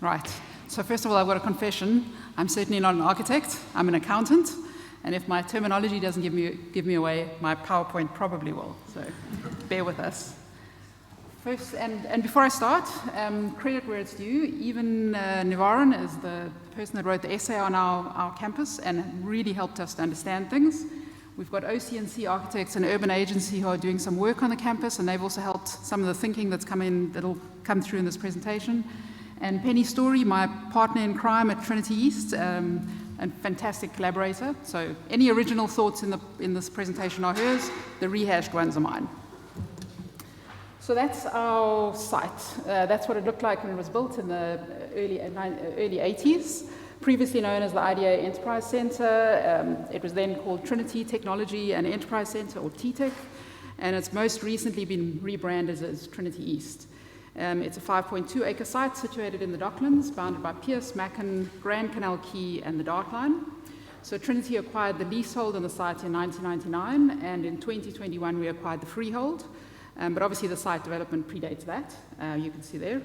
Right. So first of all, I've got a confession. I'm certainly not an architect. I'm an accountant. And if my terminology doesn't give me away, my PowerPoint probably will. So bear with us. First, and before I start, credit where it's due. Even Nivaran is the person that wrote the essay on our campus and really helped us to understand things. We've got OC&C Architects, an urban agency, who are doing some work on the campus, and they've also helped some of the thinking that'll come through in this presentation. And Penny Story, my partner in crime at Trinity East, and fantastic collaborator. So any original thoughts in this presentation are hers. The rehashed ones are mine. So that's our site. That's what it looked like when it was built in the early 80s. Previously known as the IDA Enterprise Center. It was then called Trinity Technology and Enterprise Center, or TTEC, and it's most recently been rebranded as Trinity East. It's a 5.2-acre site situated in the Docklands, bounded by Pierce, Mackin, Grand Canal Quay, and the Dark Line. So Trinity acquired the leasehold on the site in 1999, and in 2021 we acquired the freehold. But obviously the site development predates that, you can see there.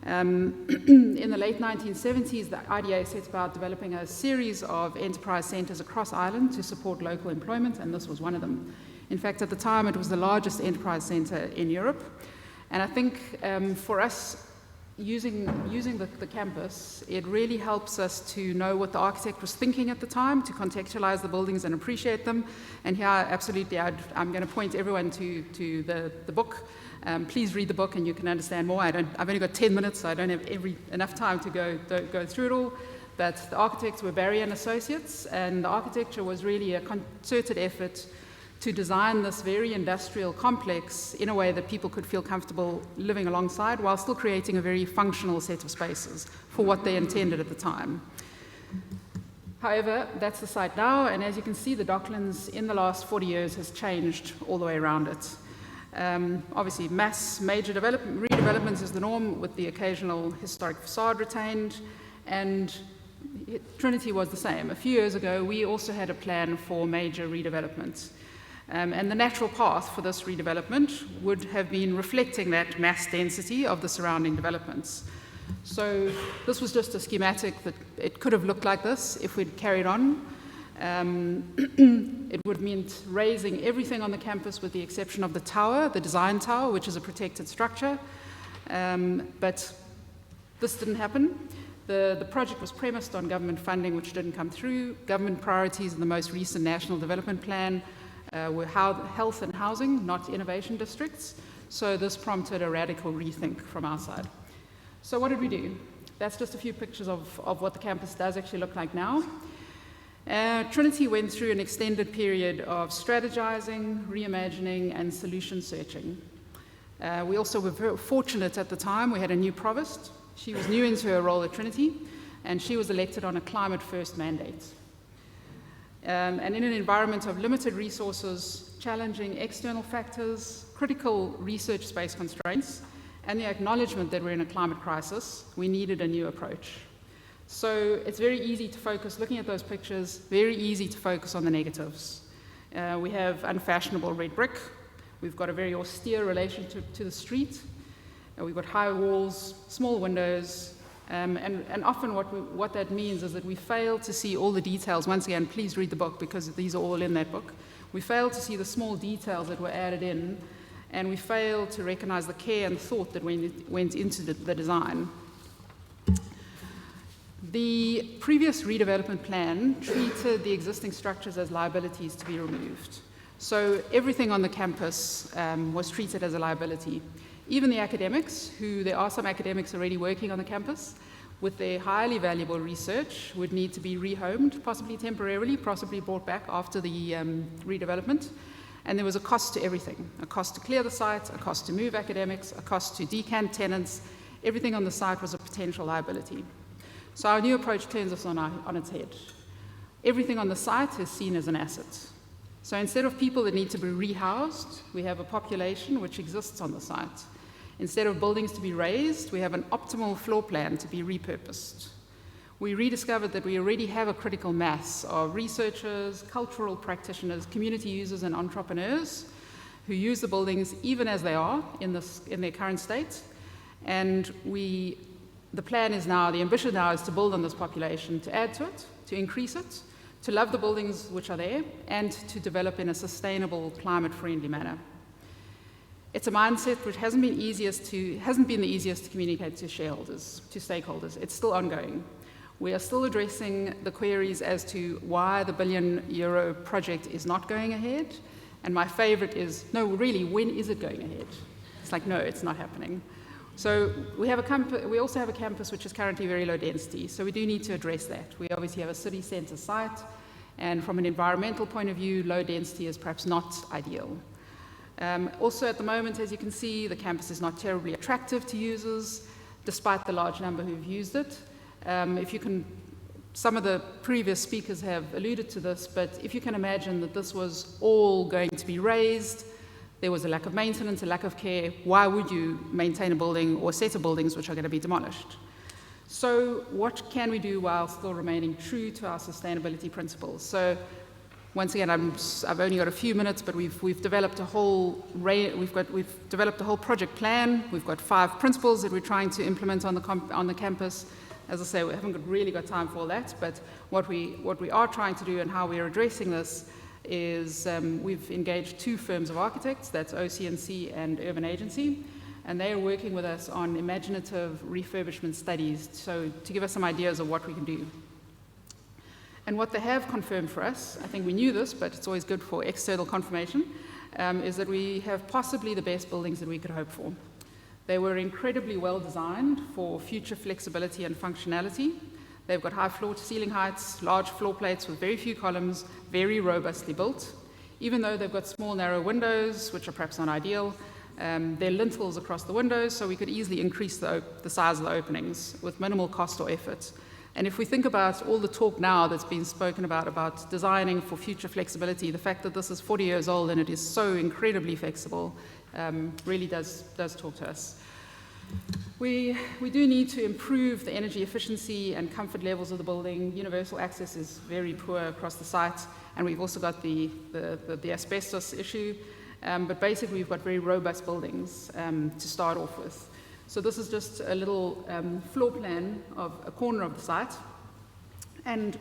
In the late 1970s, the IDA set about developing a series of enterprise centres across Ireland to support local employment, and this was one of them. In fact, at the time, it was the largest enterprise centre in Europe. And I think for us, using the campus, it really helps us to know what the architect was thinking at the time, to contextualize the buildings and appreciate them. And here, absolutely, I'm going to point everyone to the book. Please read the book and you can understand more. I've only got 10 minutes, so I don't have enough time to go through it all. But the architects were Barry and Associates, and the architecture was really a concerted effort to design this very industrial complex in a way that people could feel comfortable living alongside while still creating a very functional set of spaces for what they intended at the time. However, that's the site now, and as you can see, the Docklands in the last 40 years has changed all the way around it. Obviously, major redevelopments is the norm, with the occasional historic facade retained, and Trinity was the same. A few years ago, we also had a plan for major redevelopment. And the natural path for this redevelopment would have been reflecting that mass density of the surrounding developments. So this was just a schematic that it could have looked like this if we'd carried on. It would mean razing everything on the campus with the exception of the tower, the design tower, which is a protected structure. But this didn't happen. The project was premised on government funding, which didn't come through. Government priorities in the most recent National Development Plan were health and housing, not innovation districts. So this prompted a radical rethink from our side. So what did we do? That's just a few pictures of what the campus does actually look like now. Trinity went through an extended period of strategizing, reimagining, and solution searching. We also were very fortunate at the time. We had a new provost. She was new into her role at Trinity, and she was elected on a climate-first mandate. And in an environment of limited resources, challenging external factors, critical research space constraints, and the acknowledgement that we're in a climate crisis, we needed a new approach. So it's very easy to focus, looking at those pictures, very easy to focus on the negatives. We have unfashionable red brick. We've got a very austere relationship to the street. We've got high walls, small windows, and often what that means is that we fail to see all the details. Once again, please read the book because these are all in that book. We fail to see the small details that were added in, and we fail to recognize the care and thought that went into the design. The previous redevelopment plan treated the existing structures as liabilities to be removed. So everything on the campus was treated as a liability. Even the academics, there are some academics already working on the campus, with their highly valuable research, would need to be rehomed, possibly temporarily, possibly brought back after the redevelopment. And there was a cost to everything, a cost to clear the site, a cost to move academics, a cost to decant tenants. Everything on the site was a potential liability. So our new approach turns us on its head. Everything on the site is seen as an asset. So instead of people that need to be rehoused, we have a population which exists on the site. Instead of buildings to be razed, we have an optimal floor plan to be repurposed. We rediscovered that we already have a critical mass of researchers, cultural practitioners, community users, and entrepreneurs who use the buildings even as they are in their current state. And we the plan is now, the ambition now is to build on this population, to add to it, to increase it, to love the buildings which are there, and to develop in a sustainable, climate-friendly manner. It's a mindset which hasn't been the easiest to communicate to shareholders, to stakeholders. It's still ongoing. We are still addressing the queries as to why the €1 billion project is not going ahead. And my favorite is, no, really, when is it going ahead? It's like, no, it's not happening. So we also have a campus which is currently very low density, so we do need to address that. We obviously have a city centre site, and from an environmental point of view, low density is perhaps not ideal. Also at the moment, as you can see, the campus is not terribly attractive to users, despite the large number who've used it. Some of the previous speakers have alluded to this, but if you can imagine that this was all going to be razed, there was a lack of maintenance, a lack of care, why would you maintain a building or a set of buildings which are going to be demolished? So what can we do while still remaining true to our sustainability principles? So once again, I've only got a few minutes, but we've developed a whole project plan. We've got 5 principles that we're trying to implement on the campus. As I say, we haven't really got time for all that, but what we are trying to do and how we are addressing this is we've engaged 2 firms of architects, that's OCNC and Urban Agency, and they are working with us on imaginative refurbishment studies, so to give us some ideas of what we can do. And what they have confirmed for us, I think we knew this, but it's always good for external confirmation, is that we have possibly the best buildings that we could hope for. They were incredibly well designed for future flexibility and functionality. They've got high floor-to-ceiling heights, large floor plates with very few columns, very robustly built. Even though they've got small, narrow windows, which are perhaps not ideal, there are lintels across the windows, so we could easily increase the size of the openings with minimal cost or effort. And if we think about all the talk now that's been spoken about designing for future flexibility, the fact that this is 40 years old and it is so incredibly flexible really does talk to us. We do need to improve the energy efficiency and comfort levels of the building. Universal access is very poor across the site, and we've also got the asbestos issue. But basically, we've got very robust buildings to start off with. So this is just a little floor plan of a corner of the site, and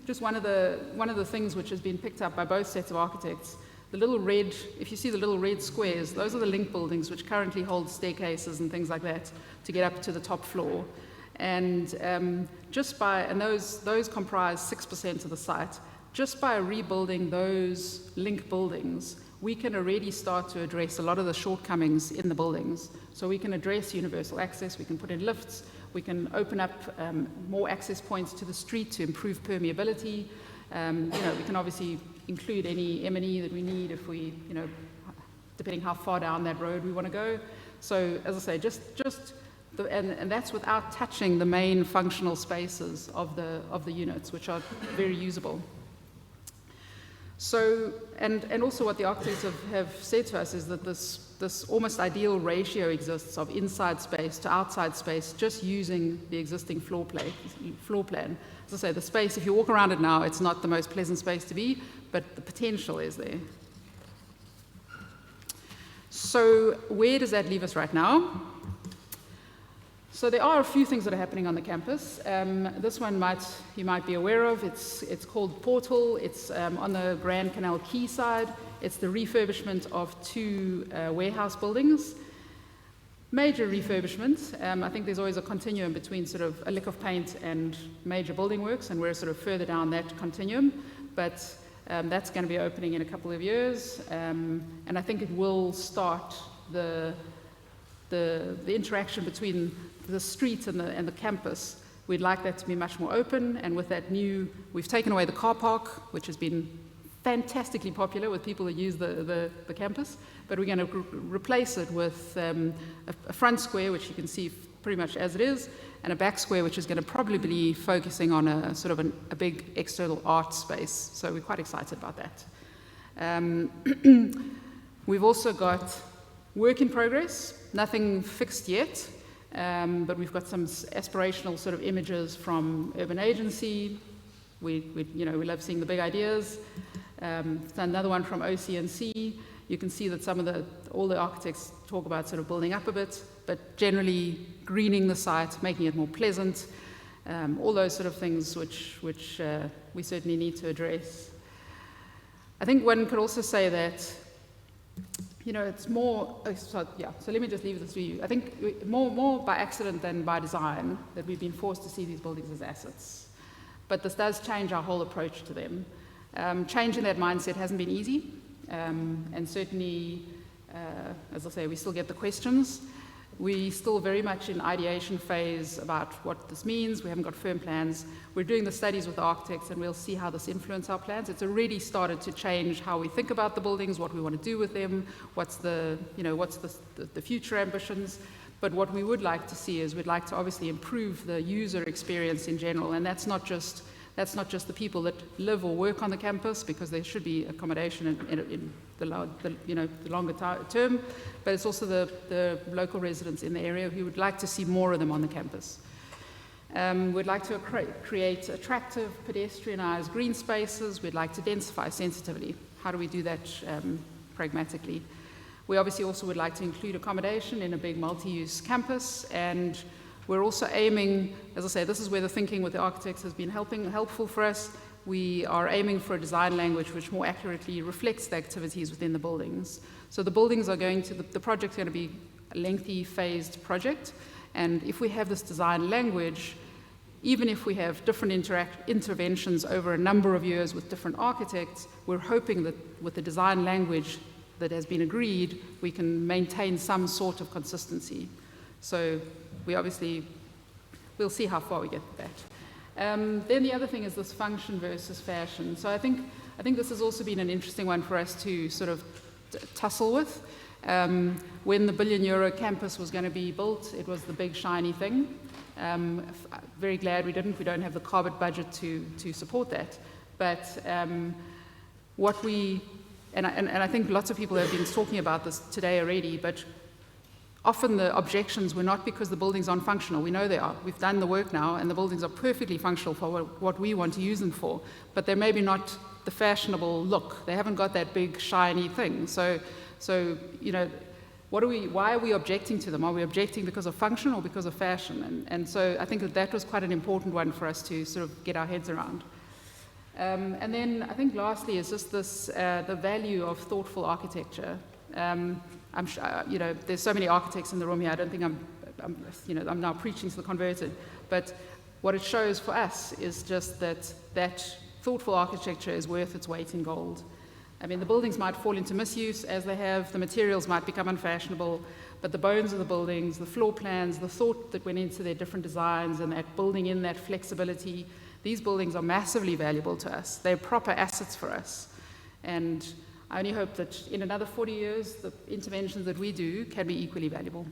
just one of the things which has been picked up by both sets of architects. The little red, if you see the little red squares, those are the link buildings which currently hold staircases and things like that to get up to the top floor. And those comprise 6% of the site. Just by rebuilding those link buildings, we can already start to address a lot of the shortcomings in the buildings. So we can address universal access, we can put in lifts, we can open up more access points to the street to improve permeability. We can obviously include any M&E that we need if we, depending how far down that road we want to go. So, as I say, and that's without touching the main functional spaces of the units, which are very usable. So, and also what the architects have said to us is that this almost ideal ratio exists of inside space to outside space, just using the existing floor plan. As I say, the space, if you walk around it now, it's not the most pleasant space to be, but the potential is there. So where does that leave us right now? So there are a few things that are happening on the campus. This one you might be aware of. It's called Portal. It's on the Grand Canal Quay side. It's the refurbishment of 2 warehouse buildings. Major refurbishment. I think there's always a continuum between sort of a lick of paint and major building works, and we're sort of further down that continuum. But that's going to be opening in a couple of years, and I think it will start the interaction between the street and the campus. We'd like that to be much more open, and with that we've taken away the car park, which has been fantastically popular with people that use the campus, but we're going to replace it with a front square, which you can see pretty much as it is, and a back square, which is going to probably be focusing on a sort of a big external art space. So we're quite excited about that. We've also got work in progress, nothing fixed yet, but we've got some aspirational sort of images from Urban Agency. We love seeing the big ideas. Another one from OCNC. You can see that all the architects talk about sort of building up a bit, but generally greening the site, making it more pleasant, all those sort of things which we certainly need to address. I think one could also say that, it's more, so let me just leave this to you. I think more by accident than by design that we've been forced to see these buildings as assets. But this does change our whole approach to them. Changing that mindset hasn't been easy, and certainly, as I say, we still get the questions. We're still very much in ideation phase about what this means. We haven't got firm plans. We're doing the studies with the architects, and we'll see how this influences our plans. It's already started to change how we think about the buildings, what we want to do with them, what's the future ambitions. But what we would like to see is we'd like to obviously improve the user experience in general, and that's not just the people that live or work on the campus, because there should be accommodation in the longer term, but it's also the local residents in the area who would like to see more of them on the campus. We'd like to create attractive pedestrianised green spaces. We'd like to densify sensitively. How do we do that pragmatically? We obviously also would like to include accommodation in a big multi-use campus, and we're also aiming, as I say, this is where the thinking with the architects has been helpful for us. We are aiming for a design language which more accurately reflects the activities within the buildings. So the buildings are the project's going to be a lengthy, phased project, and if we have this design language, even if we have different interventions over a number of years with different architects, we're hoping that with the design language that has been agreed, we can maintain some sort of consistency. So we'll see how far we get with that. Then the other thing is this function versus fashion. So I think this has also been an interesting one for us to sort of tussle with. When the €1 billion campus was going to be built, it was the big shiny thing. Very glad we didn't. We don't have the carbon budget to support that. But and I think lots of people have been talking about this today already, but often the objections were not because the buildings aren't functional. We know they are. We've done the work now, and the buildings are perfectly functional for what we want to use them for. But they're maybe not the fashionable look. They haven't got that big, shiny thing. So why are we objecting to them? Are we objecting because of function or because of fashion? And so I think that was quite an important one for us to sort of get our heads around. And then I think lastly is just this, the value of thoughtful architecture. I'm sure, there's so many architects in the room here. I don't think I'm now preaching to the converted. But what it shows for us is just that thoughtful architecture is worth its weight in gold. I mean, the buildings might fall into misuse as they have. The materials might become unfashionable. But the bones of the buildings, the floor plans, the thought that went into their different designs, and that building in that flexibility, these buildings are massively valuable to us. They're proper assets for us. And I only hope that in another 40 years, the interventions that we do can be equally valuable.